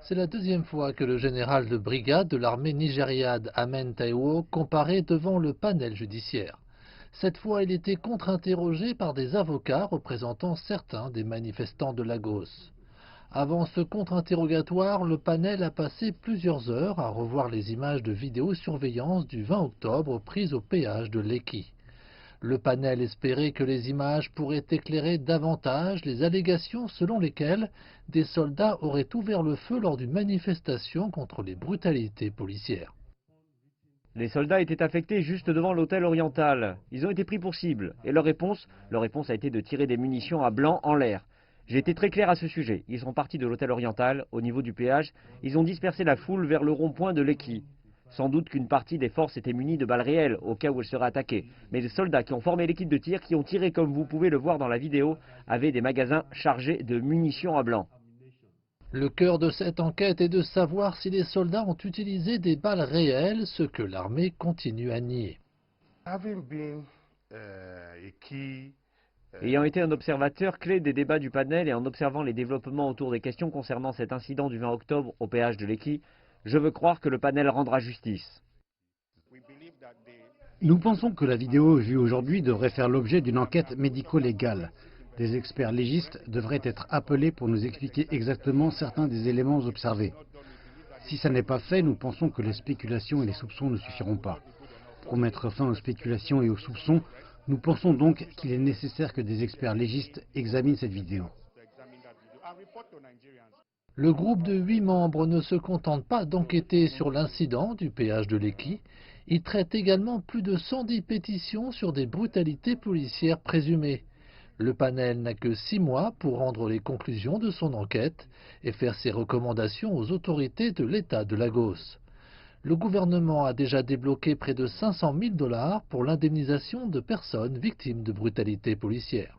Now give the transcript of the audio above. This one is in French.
C'est la deuxième fois que le général de brigade de l'armée nigériade Amen Taiwo comparaît devant le panel judiciaire. Cette fois, il était contre-interrogé par des avocats représentant certains des manifestants de Lagos. Avant ce contre-interrogatoire, le panel a passé plusieurs heures à revoir les images de vidéosurveillance du 20 octobre prises au péage de Lekki. Le panel espérait que les images pourraient éclairer davantage les allégations selon lesquelles des soldats auraient ouvert le feu lors d'une manifestation contre les brutalités policières. Les soldats étaient affectés juste devant l'hôtel oriental. Ils ont été pris pour cible. Et leur réponse a été de tirer des munitions à blanc en l'air. J'ai été très clair à ce sujet. Ils sont partis de l'hôtel oriental, au niveau du péage. Ils ont dispersé la foule vers le rond-point de Lekki. Sans doute qu'une partie des forces était munie de balles réelles, au cas où elles seraient attaquées. Mais les soldats qui ont formé l'équipe de tir, qui ont tiré comme vous pouvez le voir dans la vidéo, avaient des magasins chargés de munitions à blanc. Le cœur de cette enquête est de savoir si les soldats ont utilisé des balles réelles, ce que l'armée continue à nier. Ayant été un observateur clé des débats du panel et en observant les développements autour des questions concernant cet incident du 20 octobre au péage de Lekki, je veux croire que le panel rendra justice. Nous pensons que la vidéo vue aujourd'hui devrait faire l'objet d'une enquête médico-légale. Des experts légistes devraient être appelés pour nous expliquer exactement certains des éléments observés. Si ça n'est pas fait, nous pensons que les spéculations et les soupçons ne suffiront pas. Pour mettre fin aux spéculations et aux soupçons, nous pensons donc qu'il est nécessaire que des experts légistes examinent cette vidéo. Le groupe de 8 membres ne se contente pas d'enquêter sur l'incident du péage de Lekki. Il traite également plus de 110 pétitions sur des brutalités policières présumées. Le panel n'a que 6 mois pour rendre les conclusions de son enquête et faire ses recommandations aux autorités de l'État de Lagos. Le gouvernement a déjà débloqué près de 500 000 $ pour l'indemnisation de personnes victimes de brutalités policières.